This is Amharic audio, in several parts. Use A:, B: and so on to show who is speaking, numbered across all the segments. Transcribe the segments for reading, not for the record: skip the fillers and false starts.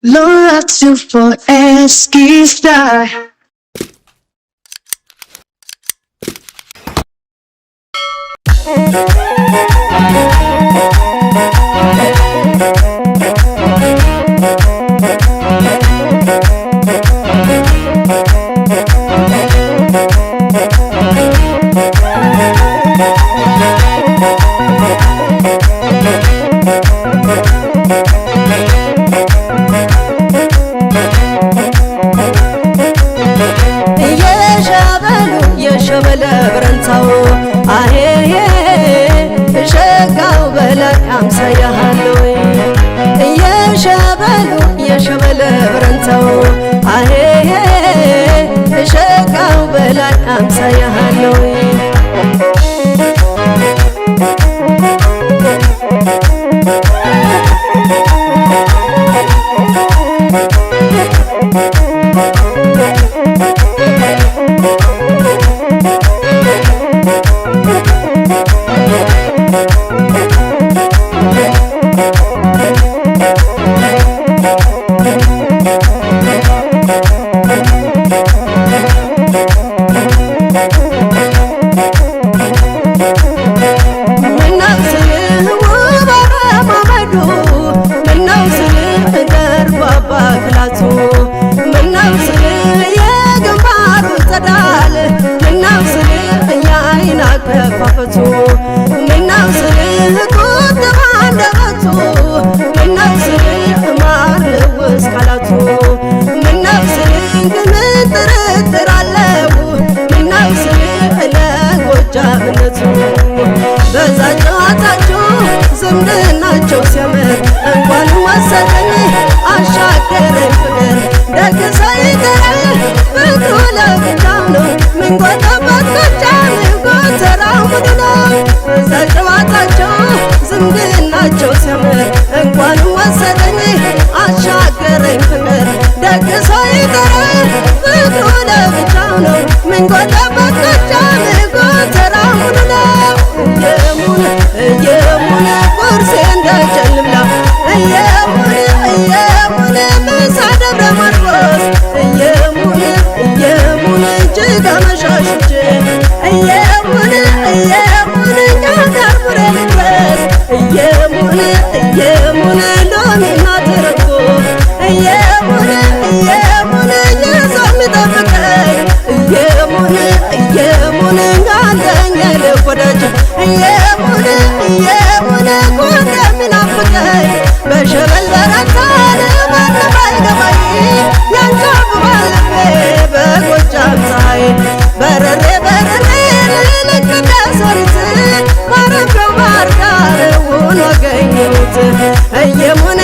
A: Laura to for Eski Star.
B: የሸበለ ብረንታው አሄ ሸጋው በላይ አምሳያሃለው የሸበለ ብረንታው አሄ ሸጋው በላይ አምሳያሃለው ዝምድናቸው ሲያምር እንኳን ወሰደኝ አሻገረኝ ፍቅር ደግ ሳይቀር ፍቅሩ ለብቻው ነው ምን ጎተበት ጎጃም ጎተራው ሙሉ ነው በዛ ጨዋታቸው ዝምድናቸው ሲያምር እንኳን ወሰደኝ አሻገረኝ ፍቅር ደግ ሳይቀር ፍቅሩ ለብቻው ነው ምን ጎተበት ጎጃም ጎተራው ሙሉ ነው የሙነ ቁርሴ እንዳይጨልምላ የሙነ ምሳ ደብረ ማርቆስ የሙነ እጅግ አመሻሽቼ የሙነ ኛጋር ቡሬ ልድረስ የሙነ ሎሚና ተረጎ የሙነ የሰው የሚጠብቀኝ የሙነ ጋንተኛ ልኮደጅ የሙነ ጎን የሚናፍቀኝ በሸበል በረታን ማንም አይገባኝ ያንቺ አብሯል ልቤ በጎጃም ፀሐይ በረሬ ልክ እንደ ሰሪት ማረፊያው ባህር ዳር ውሎ አገኘሁት የሙነ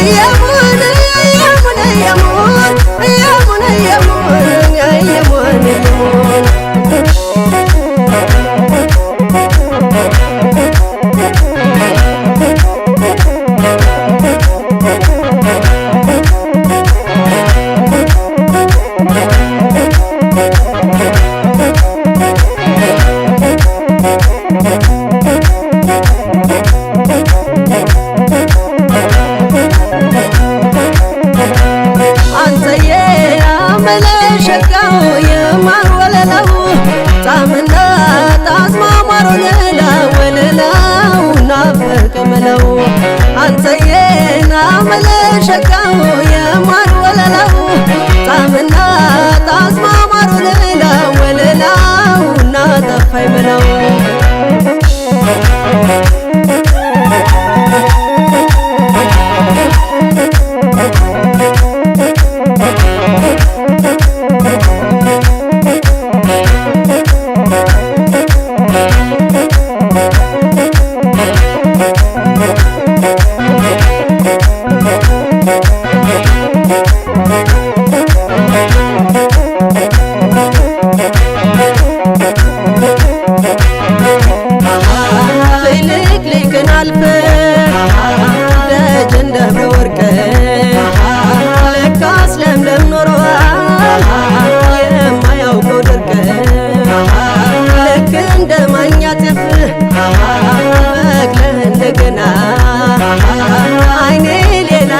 B: ሸጋው የማር ወለላው ጣምና ታስማማሩ ሌላ ወለላው እና ጠፋይ ምለው እንደገና አይኔ ሌላ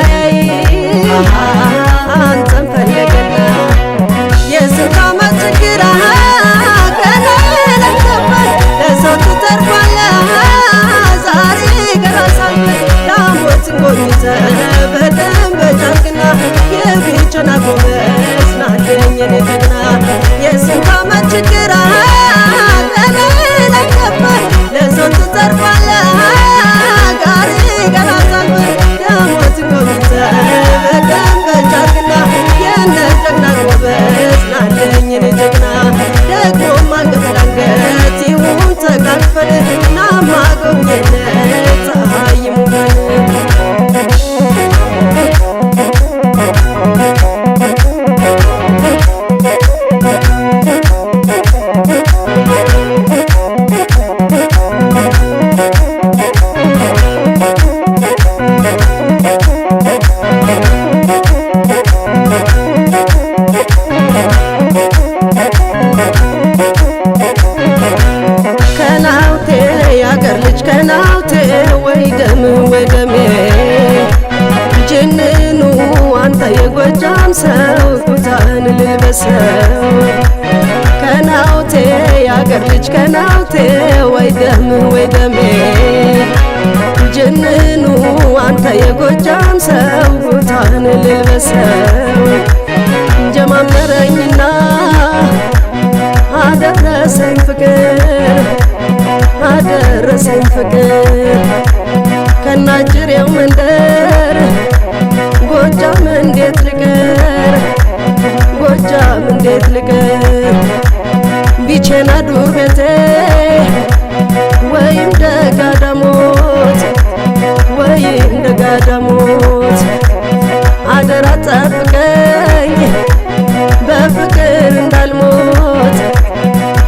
B: ሰው ኩታን ልልበሰው ከናውቴ ያገር ልጅ ከናውቴ ወይ ደም ወይ ደሜ ጅንኑ አንተ የጎጃም ሰው ኩታን ልልበሰው ጀማመረኝና አደረሰኝ ፍቅር አደረሰኝ ፍቅር ከናጅሬው መንደር ጎጃም እንዴት ልቀር ጎጃም እንዴት ልቀር ቢቸና ዱር ቤቴ ወይም ደጋዳሞት ወይም ደጋዳሞት አደራ ጠብቀኝ በፍቅር እንዳልሞት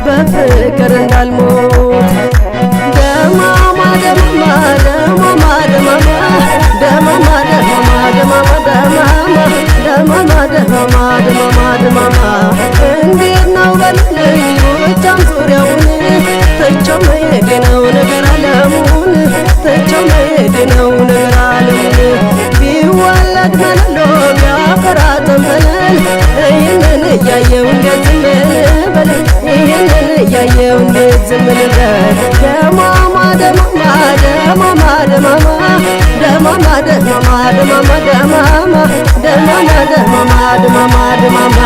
B: በፍቅር እንዳልሞት ደማማ ደማማ ደማማ ደማማ ደማማ ደማማ ደማማ ደማማ ደማማ ደማማ ደማማ እንዴት ነው በልልኝ ጎጃም ዙሪያውን ተቸው መሄዴ ነው ነገር አለሙን ተቸው መሄዴ ነው ነገር አለሙን ቢወለድ መለሎ ቢያፈራ ተንበለል ይህንን እያየው እንዴት ዝም ልበል ይህንን እያየው እንዴት ዝም ልበል ደማማ ደማማ ደማማ ደማማ ደማማ ደማማ ደማማ ደማማ ደማማ ደማማ ደማማ ደማማ